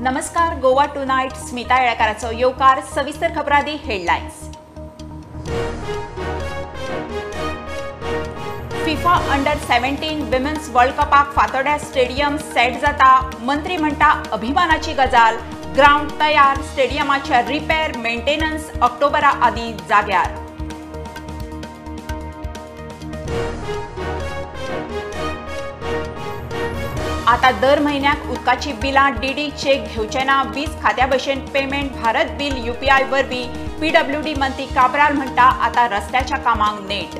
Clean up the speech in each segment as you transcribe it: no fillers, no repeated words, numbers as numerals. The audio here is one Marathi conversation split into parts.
नमस्कार. गोवा टुनाइट स्मिता येळकाराचो येवकार. सविस्तर खबरादी headlines. FIFA under 17 women's world कपाक फातोड्या स्टेडियम सेट जाता. मंत्री म्हणटा अभिमानाची गजाल. ग्राउंड तयार. स्टेडियमाचे रिपेर मेंटेनन्स ऑक्टोबरा आदी जाग्यार. आता दर म्हयन्याक उदकाची बिलां डीडी चेक घेवचे ना. वीज खात्या भशेन पेमेंट भारत बिल यूपीआय वरवीं. पीडब्ल्यूडी मंत्री काब्राल म्हणटा आता रस्त्याच्या कामांक नेट.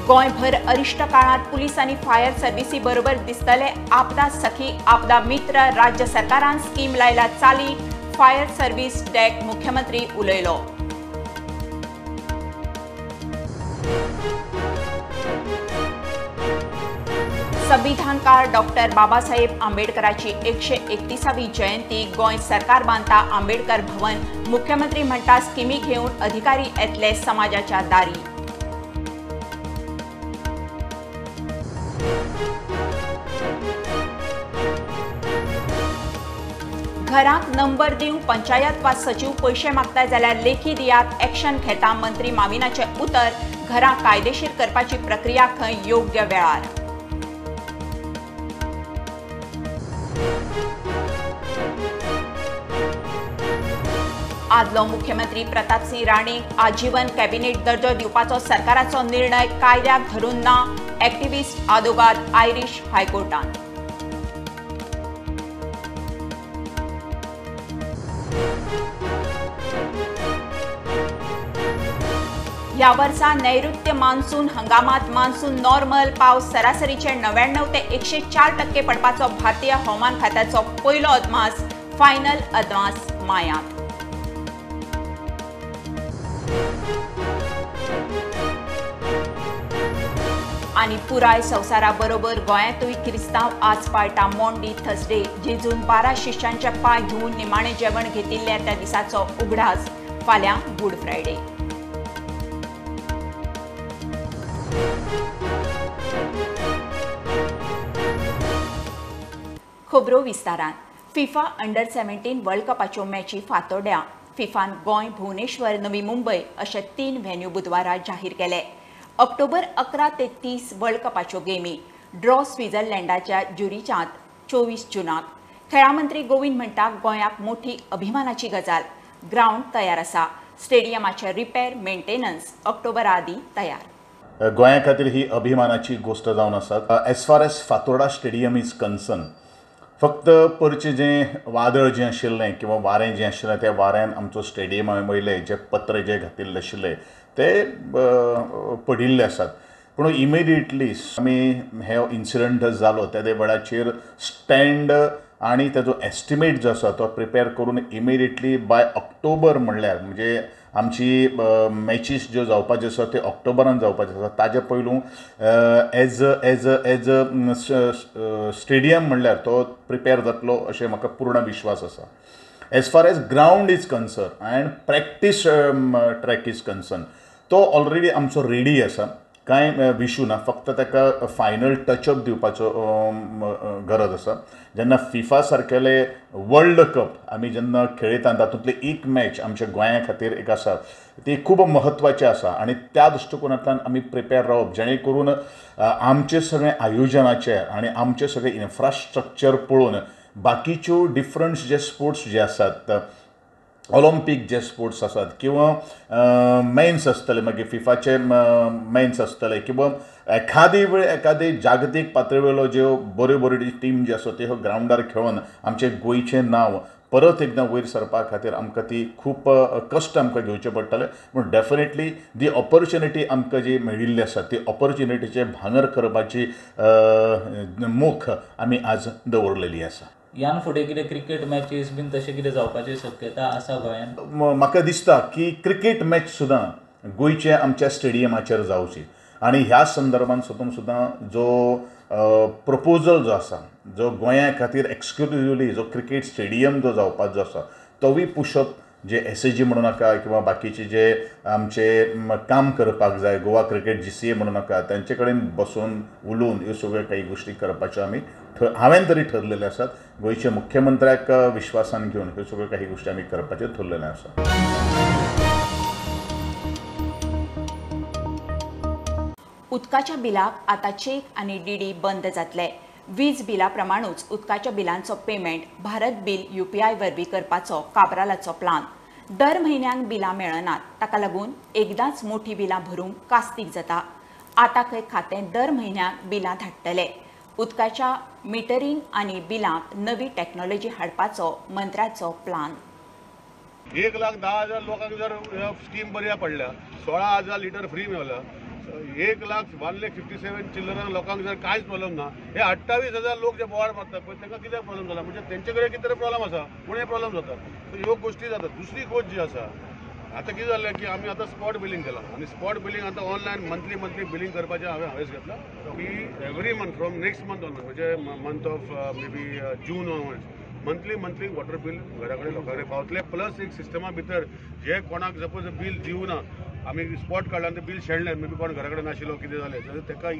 गोंयभर अरिश्ट काळात पुलीस आनी फायर सर्व्हिसी बरोबर दिसतले आपदा सखी आपदा मित्र. राज्य सरकारान स्कीम लायला चाली. फायर सर्व्हिस डॅक मुख्यमंत्री उलयलो. संविधानकार डॉक्टर बाबासाहेब आंबेडकराची 131वी जयंती. गोंय सरकार बांदता आंबेडकर भवन. मुख्यमंत्री म्हणटा स्किमी घेवन अधिकारी येतले समाजाच्या दारी. घरांक नंबर दिवंक पंचायत वा सचिव पैसे मागता जाल्यार लेखी दियात. एक्शन घेता मंत्री माविनाचे उतर. घरां कायदेशीर करपाची प्रक्रिया खंय योग्य वेळार. आदलो मुख्यमंत्री प्रतापसिंह राणेक आजीवन कॅबिनेट दर्जो दिवपाचो सरकाराचो निर्णय कायद्याक धरून ना. एक्टिव्हिस्ट आदोगाद आयरिश हायकोर्टान. ह्या वर्सा नैऋत्य मान्सून हंगामात मान्सून नॉर्मल. पावस सरासरीचे 99 ते 104% पडपाचो भारतीय हवामान खात्याचो पयलो अदमास. फायनल अदमास मायांत. आनी पुराय संवसारा बरोबर गोंयांतूय क्रिस्तांव आज पाळटा मोंडी थर्सडे. जेजून 12 शिश्यांचे पांय धुवन निमाणें जेवण घेतिल्ल्या त्या दिसाचो उगडास. फाल्यां गुड फ्रायडे. खबरो विस्तारान. फिफा अंडर 17 वर्ल्ड कपाच्यो मॅची फातोड्या. फिफान गोंय, भुवनेश्वर, नवी मुंबय अशे 3 व्हेन्यू बुधवारा जाहीर केले. ऑक्टोबर 11 ते 30 वर्ल्ड कपाच्यो गेमी. ड्रॉ स्वित्झर्लंडाच्या ज्युरिचांत 24 जूनाक. खेळा मंत्री गोविंद म्हणटा गोंयाक मोठी अभिमानाची गजाल. ग्राउंड तयार आसा. स्टेडियमाचे रिपेर मेंटेनन्स ऑक्टोबरा आदी तयार. गोंया खातीर ही अभिमानाची गोष्ट जावन आसा. As far as Fatorda stadium is concern, फक्त परचें जें वादळ जें आशिल्लें किंवा वारें जें आशिल्लें त्या वाऱ्यान आमचो स्टेडियमा वयले जे पत्रे जे घातिल्ले आशिल्ले ते पडिल्ले आसात. पूण इमिडिएटली आमी हे इन्सिडंट जालो त्या वेळाचेर स्टँड आनी ताजो एस्टिमेट जो आसा तो प्रिपेर करून इमिडिएटली बाय ऑक्टोबर म्हणल्यार म्हणजे आमची मॅचीस ज्यो जावपाच्यो आसा त्यो ऑक्टोबरान जावपाच्यो आसा ताजे पयलू एज स्टेडियम म्हणल्यार तो प्रिपेर जातलो अशें म्हाका पूर्ण विश्वास आसा. As far as ground is concern end practice track is concern तो ऑलरेडी आमचो रेडी आसा. कांय विशू ना, फक्त ताका फायनल टचअप दिवपाचो गरज आसा. जेन्ना फिफा सारकेले वर्ल्ड कप आमी जेन्ना खेळयता तातूंतली एक मॅच आमच्या गोंया खातीर एक आसा ती खूब म्हत्वाची आसा आनी त्या दृश्टिकोनांतल्यान आमी प्रिपेर रावप जेणे करून आमचे सगळे आयोजनाचे आनी आमचे सगळे इन्फ्रास्ट्रक्चर पळोवन बाकीच्यो डिफरंट जे स्पोर्ट्स जे आसात ऑलिंपीक जे स्पोर्ट्स आसात किंवा मेन्स आसतले मागीर फिफाचे मेन्स आसतले किंवा एखादी वेळ एखादी जागतीक पातळीवेलो ज्यो बऱ्यो बऱ्यो टीम ज्यो आसा त्यो ग्राउंडार खेळून आमचे गोंयचें नांव परत एकदां वयर सरपा खातीर आमकां ती खूब कश्ट आमकां घेवचे पडटले. पूण डेफिनेटली दी ऑपॉर्च्युनिटी आमकां जी मेळिल्ली आसा ती ऑपॉर्च्युनिटीचे भांगर करपाची मोख आमी आज दवरलेली आसा. ह्यान फुडें कितें क्रिकेट मॅचीस बीन तशें कितें जावपाची शक्यता आसा गोंयांत? म्हाका दिसता की क्रिकेट मॅच सुद्दां गोंयच्या आमच्या स्टेडियमाचेर जावची आनी ह्या संदर्भान सुद्दां जो प्रपोजल जो आसा जो गोंया खातीर एक्सक्लुझिवली जो क्रिकेट स्टेडियम जो जावपाचो आसा तोवूय पुशप जे SAG म्हणू नाका किंवा बाकीचे जे आमचे काम करपाक जाय गोवा क्रिकेट GCA म्हणू नाका त्यांचे कडेन बसून उलोवन ह्यो सगळ्यो काही गोष्टी करपाच्यो आमी हांवें तरी ठरलेले आसात. गोंयचे मुख्यमंत्र्याक विश्वासान घेवन ह्यो सगळ्यो काही गोष्टी आमी करपाच्यो ठरलेले आसा. उदकाच्या बिलाक आतां चेक आनी DD बंद जातले. वीज बिला प्रमाणूच उदकाच्या बिलांचो पेमेंट भारत बिल UPI वरवीं करपाचो काबरालाचो प्लान. दर म्हयन्याक बिलां मेळनात, ताका लागून एकदांच मोठी बिलां भरूंक कास्तीक जाता. आतां खंय खातें दर म्हयन्याक बिलां धाडटले. उदकाच्या मिटरींग आनी बिलांक नवी टॅक्नॉलॉजी हाडपाचो मंत्र्याचो प्लान. 1,10,000 लोकांक जर स्कीम बऱ्या पडल्या 16,000 लिटर फ्री मेळ्ळा 1,57,000 चिल्लर लोकांक जर कांयच प्रॉब्लेम ना हे 28,000 लोक जे बोवाळ मारतात पळय तांकां कित्याक प्रॉब्लेम जाला म्हणजे तेंचे कडेन कितें तरी प्रॉब्लेम आसा पूण हे प्रॉब्लेम जाता. सो ह्यो गोश्टी जातात. दुसरी गोष्ट जी आसा आतां कितें जालें की आमी आतां स्पॉट बिलींग केलां आनी स्पॉट बिलींग आतां ऑनलायन मंथली बिलींग करपाचें हांवें हावेस घेतला की every month from next month onward म्हणजे मंथ ऑफ मे बी June onwards monthly water bill घरा कडेन लोकां कडेन पावतले. प्लस एक सिस्टमा भितर जे कोणाक सपोज बील दिवना आमी स्पॉट काडला आनी बील शेणलें मे बी कोण घरा कडेन नाशिल्लो कितें जालें जाल्यार ताका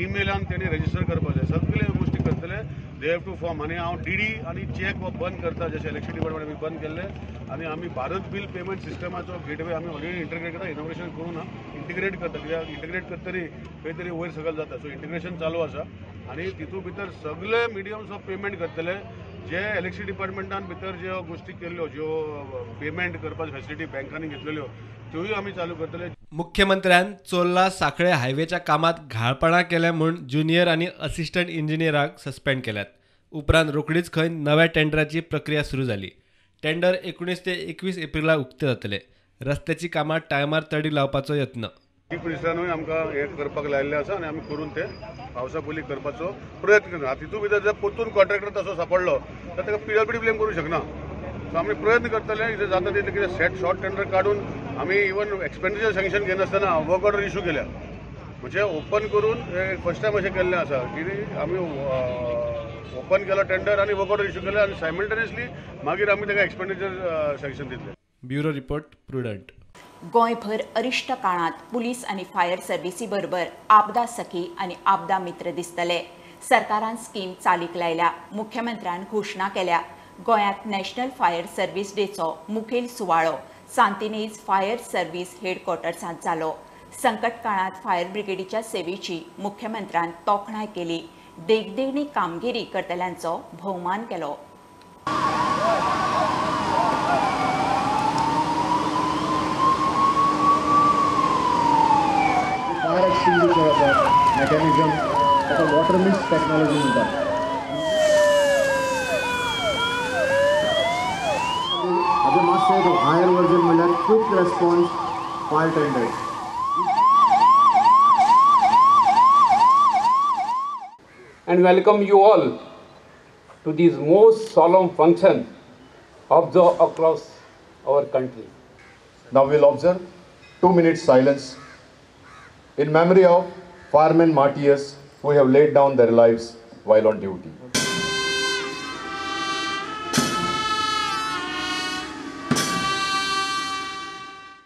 ईमेलान तेणी रजिस्टर करपाक जाय. सगळे गोश्टी करतले. दे हॅव टू फॉर्म आनी हांव DD आनी चॅक बंद करता जशें इलेक्ट्रिसिटी डिपार्टमेंट आमी बंद केल्ले आनी आमी भारत बील पेमेंट सिस्टमाचो गेटवे आमी ऑलरेडी इंटिग्रेट करता. इनोग्रेशन करून इंटिग्रेट करता कित्याक इंटिग्रेट करतरी खंय तरी वयर सकयल जाता. सो इंटिग्रेशन चालू आसा आनी तितूंत भितर सगळे मिडियम्स ऑफ पेमेंट करतले. जे इलेक्ट्रिसिटी डिपार्टमेंटान भितर ज्यो गोश्टी केल्ल्यो ज्यो पेमेंट करपाच्यो फॅसिलिटी बँकांनी घेतलेल्यो त्योय आमी चालू करतले. मुख्यमंत्र्यान चोरला सांखळे हायवेच्या कामात घाळपणां केले म्हूण ज्युनियर आनी असिस्टंट इंजिनियराक सस्पेंड केल्यात. उपरांत रोखडीच खंय नव्या टेंडराची प्रक्रिया सुरू जाली. टेंडर 19 ते 21 एप्रिलाक उक्ते जातले. रस्त्याची कामां टायमार तडी लावपाचो यत्न. पुलिसांनूय आमकां हें करपाक लायिल्लें आसा आनी आमी करून तें पावसा पयलीं करपाचो प्रयत्न करता. तितूंत भितर जर परतून कॉन्ट्रॅक्टर तसो सांपडलो जाल्यार ताका PWD ब्लेम करूंक शकना. सो आमी प्रयत्न करतले कितें जाता तितलें कितें शॉर्ट टेंडर काडून आमी इवन एक्सपेंडिचर सँक्शन घेनासतना वर्क ऑर्डर इश्यू केल्या. म्हणजे ओपन करून फर्स्ट टायम अशें केल्लें आसा की आमी ओपन केलो टेंडर आनी वर्क ऑर्डर इश्यू केले आनी सायमल्टेनियसली मागीर आमी ताका एक्सपेंडिचर सँक्शन दितले. Bureau report prudent. गोंयभर अरिश्ट काळांत पुलीस आनी फायर सर्विसी बरोबर आपदा सखी आनी आपदा मित्र दिसतले. सरकारान स्कीम चालीक लायल्या. मुख्यमंत्र्यान घोशणा केल्या. गोंयांत नॅशनल फायर सर्वीस डेचो मुखेल सुवाळो सांतिनेज फायर सर्वीस हेडक्वॉर्टर्सांत जालो. संकट काळांत फायर ब्रिगेडीच्या सेवेची मुख्यमंत्र्यान तोखणाय केली. देखदेगणी कामगिरी करतल्यांचो भोवमान केलो. फायर एक्सटिंग्विशर मेकॅनिझम ताका वॉटर मिस्ट टॅक्नॉलॉजी म्हणटात. हाजे मातशें हायर वर्जन म्हणल्यार quick response fire tender. And welcome you all to this most solemn function observed across our country. Now we'll observe 2 minutes silence in memory of firemen martyrs who have laid down their lives while on duty.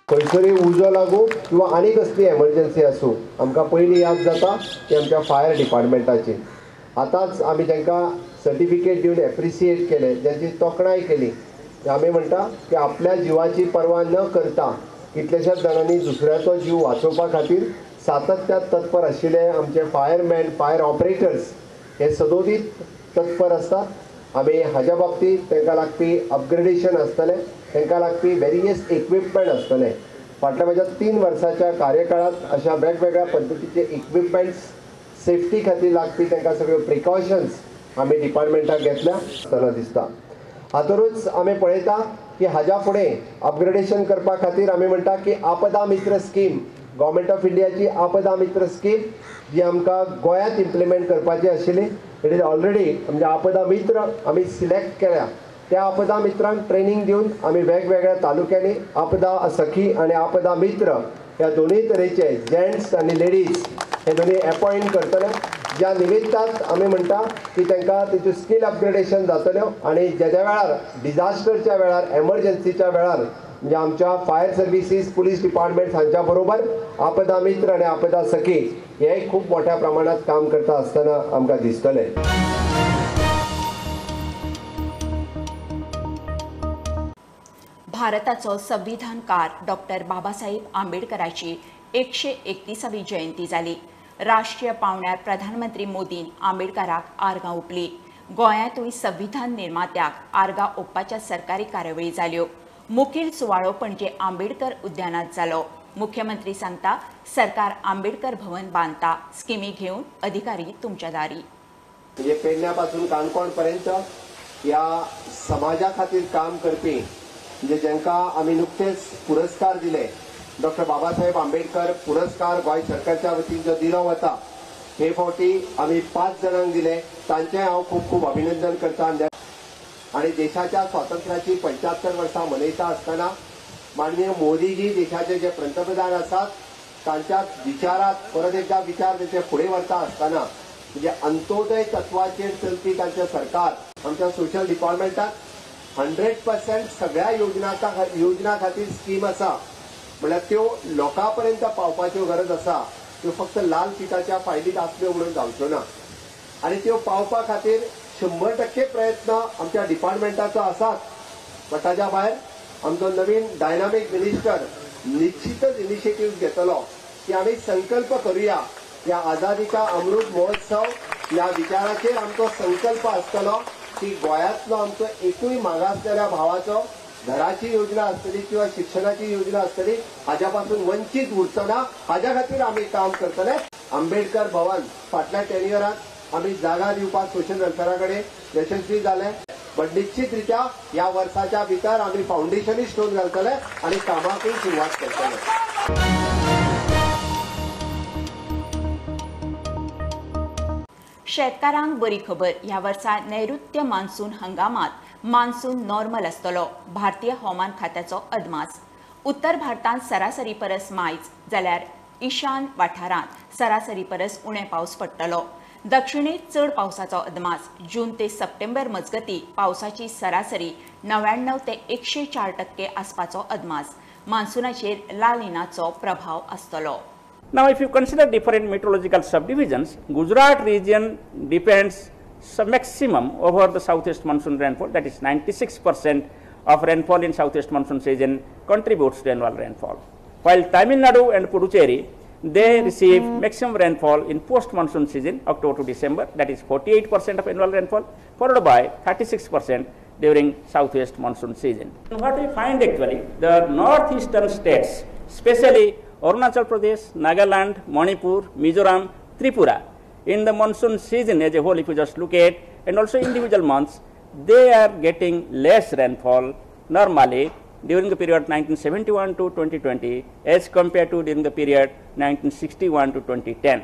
खंयसरी उजो लागू किंवा आनी कसली एमर्जन्सी आसूं आमकां पयली याद जाता ती आमच्या फायर डिपार्टमेंटाची. आतांच आमी तांकां सर्टिफिकेट दिवन एप्रिसिएट केले, जांची तोखणाय केली. आमी म्हणटा की आपल्या जिवाची पर्वा न करता कितल्याशाच जाणांनी दुसऱ्याचो जीव वाचोवपा खातीर सातत्यात तत्पर आशिल्ले आमचे फायरमॅन फायर ऑपरेटर्स हे सदोदीत तत्पर आसतात. आमी हाज्या बाबतींत तांकां लागपी अपग्रेडेशन आसतलें, तांकां लागपी वेरियस इक्विपमेंट आसतले. फाटल्या म्हज्या 3 वर्साच्या कार्यकाळांत अशा वेगवेगळ्या पद्दतीचे इक्विपमेंट्स सेफ्टी खातीर लागपी तांकां सगळ्यो प्रिकॉशन्स आमी डिपार्टमेंटाक घेतल्या आसतना दिसता. हातूंतच आमी पळयता की हाज्या फुडें अपग्रेडेशन करपा खातीर आमी म्हणटा की आपदा मित्र स्कीम, गव्हर्मेंट ऑफ इंडियाची आपदा मित्र स्कीम जी आमकां गोंयांत इम्प्लिमेंट करपाची आशिल्ली. इट इज ऑलरेडी म्हणजे आपदा मित्र आमी सिलेक्ट केल्या. त्या आपदा मित्रांक ट्रेनिंग दिवन आमी वेगवेगळ्या तालुक्यांनी आपदा सखी आनी आपदा मित्र ह्या दोनूय तरेचे जेंट्स आनी लेडीज हे दोनी अपॉयंट करतले ज्या निमित्तात आमी म्हणटा की तांकां तेंच्यो स्कील अपग्रेडेशन जातल्यो आनी ज्या ज्या वेळार डिजास्टरच्या वेळार एमर्जन्सीच्या वेळार म्हणजे आमच्या फायर सर्विसीस पुलीस डिपार्टमेंट हांच्या बरोबर आपदा मित्र आनी आपदा सखी हे खूब मोठ्या प्रमाणात काम करता आसतना आमकां दिसतलें. भारताचो संविधानकार डॉक्टर बाबासाहेब आंबेडकराची 131वी जयंती जाली. राष्ट्रीय पावण्यार प्रधानमंत्री मोदीन आंबेडकराक आर्गां ओंपली. गोंयांतूय संविधान निर्मात्याक आर्गां ओंपपाच्या सरकारी कार्यावळी जाल्यो. मुखेल सुवाळो पणजे आंबेडकर उद्यानात जालो. मुख्यमंत्री सांगता सरकार आंबेडकर भवन बांधता. स्किमी घेवन अधिकारी तुमच्या दारी. म्हणजे पेडण्या पासून काणकोण पर्यंत या समाजा खातीर काम करपी म्हणजे जांकां आमी नुकतेच पुरस्कार दिले डॉक्टर बाबासाहेब आंबेडकर पुरस्कार गोंय सरकारच्या वतीन जो दिलो वता हे फावटी आमी 5 जाणांक दिले. तांचें हांव खूब खूब अभिनंदन करता. आणि देशाच्या स्वातंत्र्याची 75 वर्सां मनयता आसतना माननीय मोदीजी देशाचे जे पंतप्रधान आसात तांच्या विचारात परत एकदा विचार तेचे फुडें व्हरता आसतना म्हणजे अंत्योदय तत्वाचेर चलपी तांचें सरकार आमच्या सोशल डिपार्टमेंटात 100% सगळ्या योजना खातीर स्कीम आसा. म्हळ्यार त्यो लोकां पर्यंत पावपाच्यो गरज आसा. त्यो फक्त लाल फिटाच्या फायलीत आसल्यो म्हणून जावच्यो ना आनी त्यो पावपा खातीर 100% प्रयत्न आमच्या डिपार्टमेंटाचो आसात. पण ताच्या भायर आमचो नवीन डायनामीक मिनिस्टर निश्चितच इनिशिएटिव्ह घेतलो की आमी संकल्प करूया या आझादी का अमृत महोत्सव या विचाराचेर आमचो संकल्प आसतलो की गोंयांतलो आमचो एकूय मागासलेल्या भावाचो घराची योजना आसतली किंवा शिक्षणाची योजना आसतली हाच्या पासून वंचित उरचो ना. हाच्या खातीर आमी काम करतले. आंबेडकर भवन फाटल्या टेन्युअरांत आमी जागा दिवपाक सोशल वेलफेरा कडेन यशस्वी जाले. पण निश्चितरित्या या वर्साच्या भितर आमी फाउंडेशनूय स्टोन घालतले आनी कामाकूय सुरवात करतले. शेतकारांक बरी खबर. ह्या वर्सा नैऋत्य मान्सून हंगामात मान्सून नॉर्मल आसतलो. भारतीय हवामान खात्याचो अदमास. उत्तर भारतांत सरासरी परस मायज जाल्यार ईशान वाठारांत सरासरी परस उणे पावस पडटलो. दक्षिणेत चड पावसाचो अदमास. जून ते सप्टेंबर मजगती पावसाची सरासरी 99 ते 104% आसपाचो अदमास. मान्सूनाचेर ला निनाचो प्रभाव आसतलो. Now, if you consider different meteorological subdivisions, Gujarat region depends some maximum over the southwest monsoon rainfall, that is 96% of rainfall in southwest monsoon season contributes to annual rainfall. While Tamil Nadu and Puducherry, they receive maximum rainfall in post monsoon season, October to December, that is 48% of annual rainfall, followed by 36% during southwest monsoon season. What we find actually, the northeastern states, especially Arunachal Pradesh, Nagaland, Manipur, Mizoram, Tripura, in the monsoon season as a whole, if you just look at, and also individual months, they are getting less rainfall normally during the period 1971 to 2020 as compared to during the period 1961 to 2010.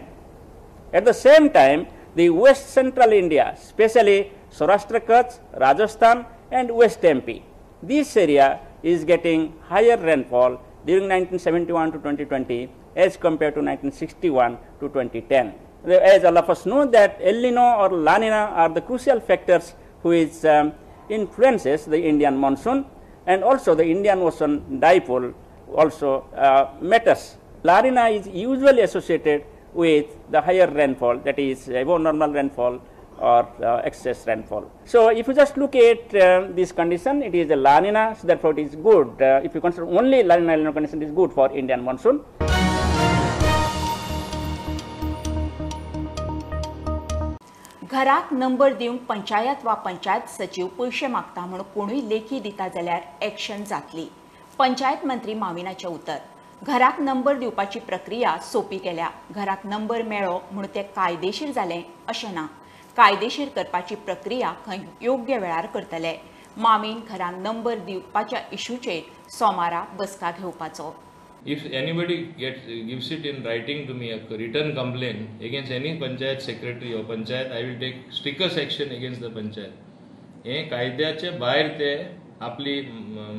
At the same time, the West Central India, especially Saurashtra Kutch, Rajasthan and West MP, this area is getting higher rainfall during 1971 to 2020 as compared to 1961 to 2010. As all of us know that El Nino or La Nina are the crucial factors which influences the Indian monsoon, and also the Indian Ocean dipole also matters. La Nina is usually associated with the higher rainfall, that is above normal rainfall or excess rainfall. So, if you just look at this condition, it is a La Nina, so therefore it is good. If you consider only La Nina, El Nino condition, it is good for Indian monsoon. घराक नंबर दिवंक पंचायत वा पंचायत सचिव पयशे मागता म्हणून कोणूय लेखी दिता जाल्यार एक्शन जातली. पंचायत मंत्री माविनाचें उतर. घराक नंबर दिवपाची प्रक्रिया सोपी केल्या. घराक नंबर मेळ्ळो म्हणून तें कायदेशीर जालें अशें ना. कायदेशीर करपाची प्रक्रिया खंय योग्य वेळार करतले. मामीन घरांक नंबर दिवपाच्या इशूचेर सोमारा बसका घेवपाचो. If anybody gives it in writing to me, a written complaint against any panchayat secretary or panchayat, I will take strictest action against the panchayat. हे कायद्याचे भायर ते आपली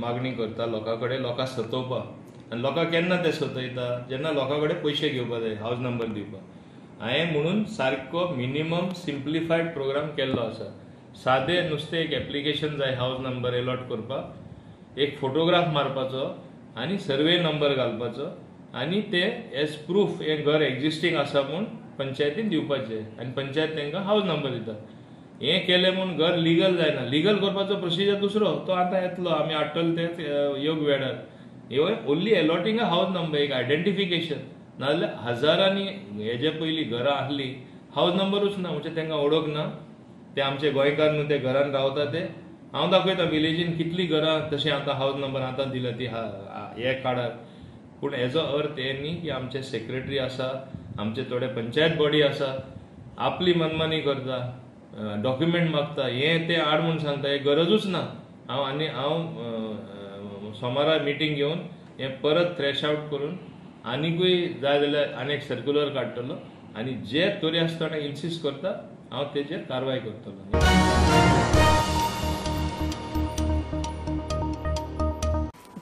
मागणी करता लोकां कडेन, लोकां सतोवपाक. आनी लोकां केन्ना ते सतयता जेन्ना लोकां कडेन पयशे घेवपाक जाय हावज नंबर दिवपाक. हांवें म्हणून सारको मिनिमम सिम्प्लिफायड प्रोग्राम केल्लो आसा. सादें नुस्तें एक एप्लिकेशन जाय हावस नंबर अलॉट करपाक, एक फोटोग्राफ मारपाचो आनी सर्वे नंबर घालपाचो आनी ते एज प्रूफ हें घर एक्झिस्टींग आसा म्हूण पंचायतीन दिवपाचें आनी पंचायत तांकां हावस नंबर दिता. हें केलें म्हूण घर लिगल जायना. लिगल करपाचो प्रोसिजर दुसरो, तो आतां येतलो, आमी हाडटले ते योग्य वेळार. ह्यो ओन्ली अलॉटिंग अ हावस नंबर, एक आयडेंटिफिकेशन. नाजाल्यार हजारांनी हेजे पयलीं घरां आसलीं हावस नंबरूच ना, म्हणजे तांकां ओळख ना. ते आमचे गोंयकार न्हू, ते घरान रावता ते. हांव दाखयता विलेजीन कितलीं घरां तशें आतां हावस नंबर आतां दिला ती हे काळार. पूण हेजो अर्थ हे न्ही की आमचे सेक्रेटरी आसा, आमचे थोडे पंचायत बॉडी आसा, आपली मनमानी करता, डॉक्युमेंट मागता, हें ते हाड म्हूण सांगता, हे गरजूच ना. हांव सोमारा मिटींग घेवन हें परत थ्रॅश आवट करून आनिकूय जाय जाल्यार आनीक सर्क्युलर काडटलो आनी जे तोरी आसतना इन्सिस्ट करता हांव तेजेर कारवाय करतलो.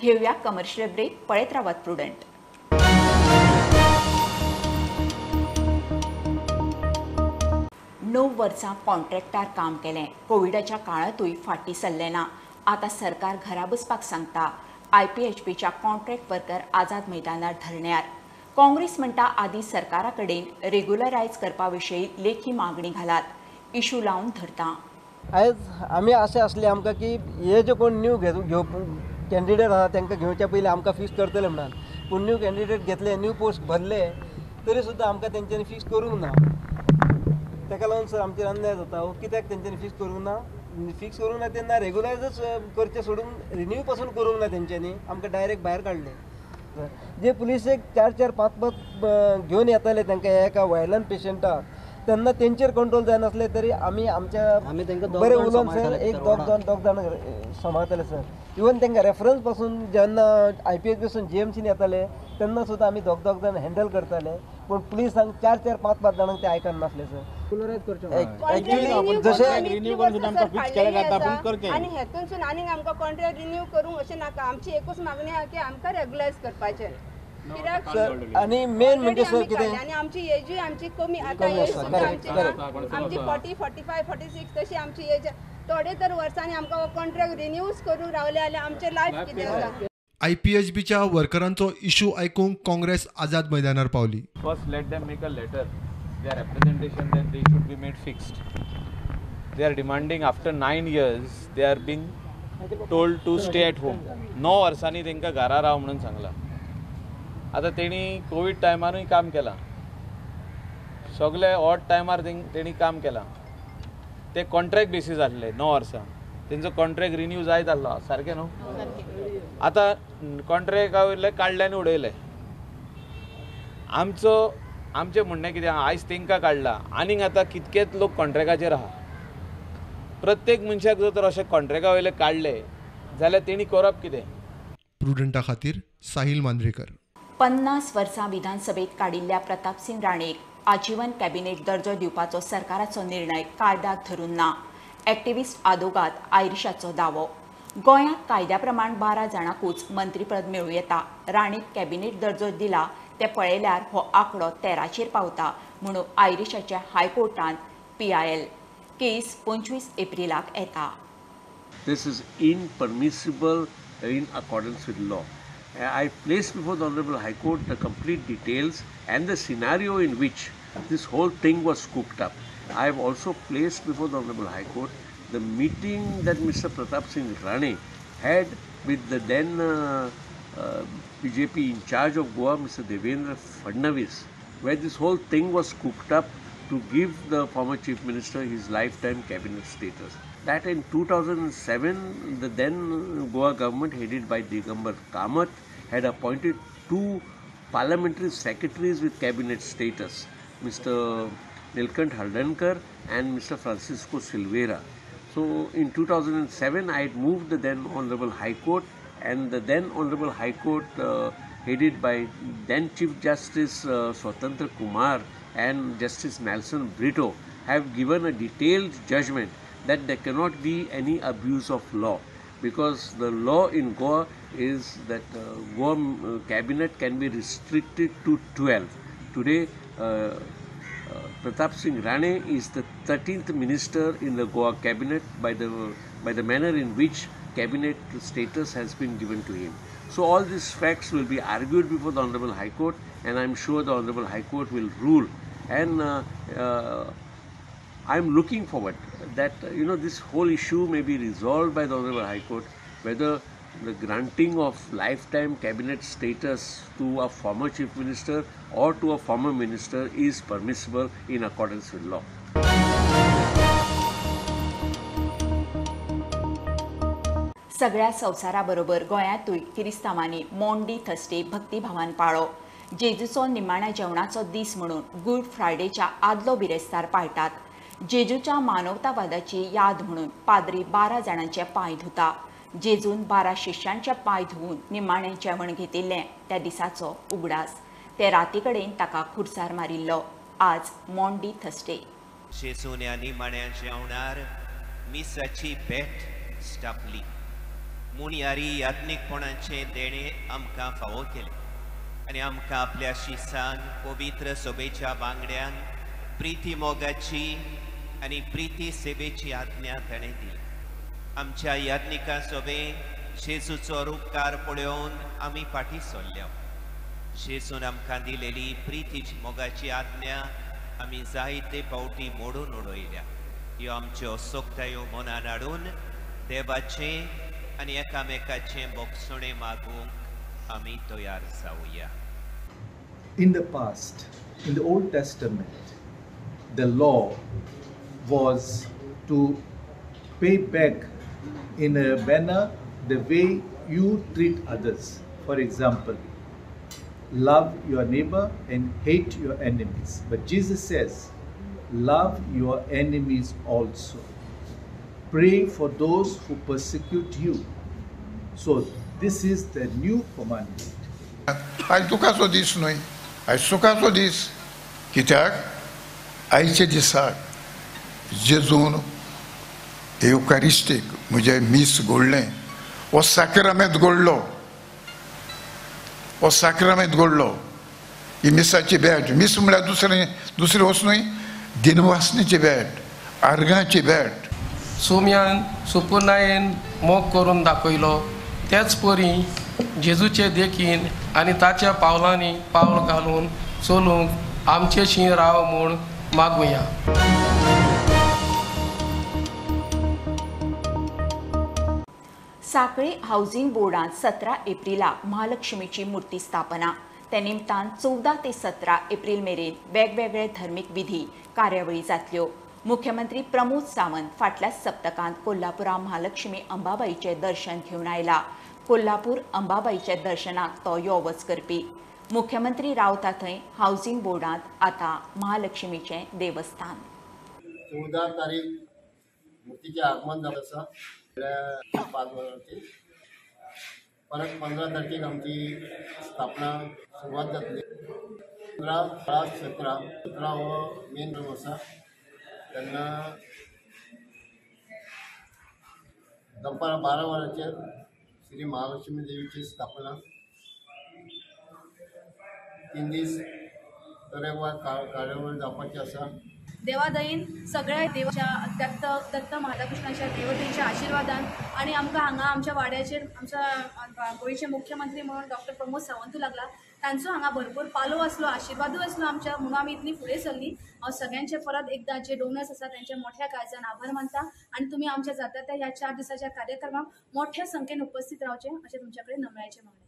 घेऊया कमर्शियल ब्रेक, पळयत रावात प्रुडंट. णव वर्सां कॉन्ट्रॅक्टार काम केलें, कोविडाच्या काळातूय फाटीं सरलें ना. आतां सरकार घरा बसपाक सांगता. IPHBच्या कॉन्ट्रॅक्ट वर्कर आझाद मैदानार धरण्यार. काँग्रेस म्हणटा आदी सरकारा कडेन रेग्युलरायज करपा विशीं लेखी मागणी घालात. इशू लावन धरता. आयज आमी अशें आसले आमकां की हे जे कोण न्यू कॅन्डिडेट आसा तांकां घेवच्या पयलीं आमकां फिक्स करतले म्हणून. पूण न्यू कॅन्डिडेट घेतले, न्यू पोस्ट भरले, तरी सुद्दां आमकां तेंच्यांनी फिक्स करूंक ना. ताका लागून सर आमचेर अन्याय जाता. कित्याक तेंच्यांनी फिक्स करूंक ना? फिक्स करूंक ना तेन्ना रेग्युलायजच करचें सोडून रिन्यू पासून करूंक ना तेंच्यांनी. आमकां डायरेक्ट भायर काडले. जे पुलिसेक 4-4, 5-5 घेवन येताले तांकां एका व्हायलंट पेशंटाक, तेन्ना तेंचेर कंट्रोल जायनासले तरी आमी आमच्या बरें उलोवन सर एक दोग जाण सांबाळताले सर. इवन तांकां रेफरन्स पासून जेन्ना IPH पासून GMCन येताले तेन्ना सुद्दां आमी दोग जाण हँडल करताले. पूण पुलिसांक 4-4, 5-5 जाणांक ते आयकना नासले सर. एक्चुअली जशें रिन्यू करून सुद्दां आमकां फिक्स केलें जाता पूण करचें आनी हेतूनसून आनीक आमकां कॉन्ट्रॅक्ट रिन्यू करूंक अशें नाका. आमची एकूच मागणी आहा की आमकां रेग्युलायज करपाचें. कित्याक आनी मेन म्हणजे सर कितें आनी आमची एजूय आमची कमी आतां एज सुद्दां आमची आमची 40, 45, 46 तशी आमची एज. थोडे तर वर्सांनी आमकां कॉन्ट्रॅक्ट रिन्यूज करून रावले जाल्यार आमचें लायफ कितें जाता. IPHBच्या वर्करांचो इशू आयकूंक काँग्रेस आझाद मैदानार पावली. First let them make a letter their representation that they should be made fixed. They are demanding after 9 years they are being told to stay at home. 9 वर्सांनी तांकां घरा राव म्हणून सांगला. आतां तेणी कोविड टायमारूय काम केलां, सगळे ऑड टायमार तेणी काम केलां. ते कॉन्ट्रॅक्ट बेसीस आसले 9 वर्सां. तेंचो कॉन्ट्रॅक्ट रिन्यू जायत आसलो, सारकें न्हू? आतां कॉन्ट्रॅक्टा वयले काडले आनी उडयले. आमचें म्हणणें कितें आयज तांकां काडला आनीक आतां कितकेच लोक कॉन्ट्रॅक्टाचेर आहा. प्रत्येक मनशाक जर तर अशें कॉन्ट्रॅक्टा वयले काडले जाल्यार तेणी करप कितें? प्रुडंटा खातीर साहिल मांद्रेकर. 50 वर्सां विधानसभेत काडिल्ल्या प्रतापसिंग राणेक आजीवन कॅबिनेट दर्जो दिवपाचो सरकाराचो निर्णय कायद्याक धरून ना. एक्टिव्हिस्ट आदोगाद आयरिशाचो दावो. गोंयांत कायद्या प्रमाण 12 जाणांकूच मंत्रीपद मेळूं येता. राणेक कॅबिनेट दर्जो दिला ते पळयल्यार हो आंकडो 13चेर पावता म्हणून आयरिशाच्या हायकोर्टान PIL केस 25 एप्रिलाक येता. This is impermissible in accordance with law. I placed before the Honorable High Court the complete details and the scenario in which this whole thing was cooked up. I have also placed before the Honorable High Court the meeting that Mr. Pratap Singh Rane had with the then BJP in charge of Goa, Mr. Devendra Fadnavis, where this whole thing was cooked up to give the former Chief Minister his lifetime cabinet status. That in 2007, the then Goa government headed by Digambar Kamath had appointed 2 parliamentary secretaries with cabinet status, Mr. Nilkant Haldankar and Mr. Francisco Silveira. So in 2007, I had moved the then Honorable High Court, and the then Honorable High Court headed by then Chief Justice Swatantra Kumar and Justice Nelson Brito have given a detailed judgment that there cannot be any abuse of law, because the law in Goa is that Goa cabinet can be restricted to 12. Today Pratap Singh Rane is the 13th minister in the Goa cabinet by the manner in which cabinet status has been given to him. So all these facts will be argued before the Honorable High Court, and I'm sure the Honorable High Court will rule. And I'm looking forward that this whole issue may be resolved by the Honorable High Court, whether the granting of lifetime cabinet status to a former chief minister or to a former minister is permissible in accordance with law. सगळ्या संवसाराबरोबर गोंयांतूय किरिस्तांवांनी मोंडी थर्स्डे भक्तिभावान पाळ्ळो. जेजूचो निमाण्या जेवणाचो दीस म्हणून गुड फ्रायडेच्या आदलो बिरेस्तार पाळटात. जेजूच्या मानवतावादाची याद म्हणून पाद्री 12 जाणांचे पांय धुता. जेजून 12 शिष्यांचे पांय धुवून निमाणें जेवण घेतिल्लें त्या दिसाचो उगडास. ते रातीकडेन ताका खुर्सार मारिल्लो. आज मोंडी थर्स्डे. जेजून ह्या निमाण्या जेवणार मिसाची भेट स्टापली. मुनियारी याज्ञिकपणाचे देणे आमकां फावो केले आनी आमकां आपल्या शिसांक पवित्र सोबेच्या वांगड्यान प्रिती मोगाची आनी प्रिती सेवेची आज्ञा ताणें दिली. आमच्या याज्ञिका सोबे जेजूचो उपकार पळोवन आमी फाटीं सरल्या. जेजून आमकां दिलेली प्रितीची मोगाची आज्ञा आमी जायते फावटी मोडून उडयल्या. ह्यो आमच्यो सोक्तायो मनान हाडून देवाचे आनी एकामेकाचे बोगसणे मागूंक आमी तयार जावया. In the past, in the Old Testament, the law was to pay back in a manner the way you treat others. For example, love your neighbor and hate your enemies. But Jesus says, love your enemies also. Pray for those who persecute you. So this is the new commandment. आज दुखाचो दीस न्हय, आज सुखाचो दीस. कित्याक आयच्या दिसाक जेजून एवकारिस्टीक म्हजें मीस घोडलें, हो साक्रामेंत घोडलो, हो साक्रामेंत घोडलो. ही मिसाची भेट. मीस म्हळ्यार दुसरें वच न्हय, दिनवासनेची भेट, आर्गांची भेट. सोम्यान सुपुर्णायेन मोग करून दाखयलो, तेच परी जेजूचे देखीन आनी ताच्या पावलांनी पावल घालून चलूंक आमचेशी राव म्हूण मागुया. साखळी हाऊसिंग बोर्डात 17 एप्रिलाक महालक्ष्मीची मूर्ती स्थापना. ते निमतान 14 ते 17 एप्रिल मेरेन वेगवेगळे धर्मीक विधी कार्यावळी जातल्यो. मुख्यमंत्री प्रमोद सावंत फाटल्या सप्तकांत कोल्हापुरा महालक्ष्मी अंबाबाईचे दर्शन घेवन आयला. कोल्हापूर अंबाबाईचे दर्शनाक तो यो वच करपी. मुख्यमंत्री रावता थंय हाऊसिंग बोर्डात आता महालक्ष्मीचे देवस्थान. 14 तारीख मूर्तीचे आगमन जाता आसा. 5 वरांचेर परत 15 तारखेक आमची स्थापना सुरवात जातली. 15, 16, 17 हो मेन रूम आसा. तेन्ना दनपारां 12 वरांचेर श्री महालक्ष्मी देवीची स्थापना. 3 दीस तरेकवार कार्यावळ जावपाची आसा. देवादयेन सगळ्या देवाच्या दत्त महाराष्ट्राच्या देवतेच्या आशिर्वादान आणि आमकां हांगा आमच्या वाड्याचेर आमच्या गोंयचे मुख्यमंत्री म्हणून डॉक्टर प्रमोद सावंतू लागला. तांचो हांगा भरपूर पालो आसलो, आशिर्वादूय आसलो आमच्या, म्हणून आमी इतली फुडें सरली. हांव सगळ्यांचे परत एकदां जे डोनर्स आसा त्यांचे मोठ्या काळजान आभार मानता आणि तुम्ही आमच्या जाता त्या ह्या 4 दिसाच्या कार्यक्रमाक मोठ्या संख्येन उपस्थित रावचे अशें तुमच्या कडेन नम्रायेचे मागणे.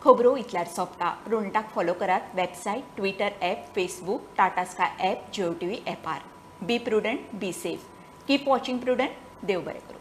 खबरो इतल्यार सोंपता. रोंटाक फॉलो करात. Website, Twitter app, Facebook, Tata Sky app, Jio TV ॲपार. Be prudent, be safe. Keep watching prudent. देव बरें करूं.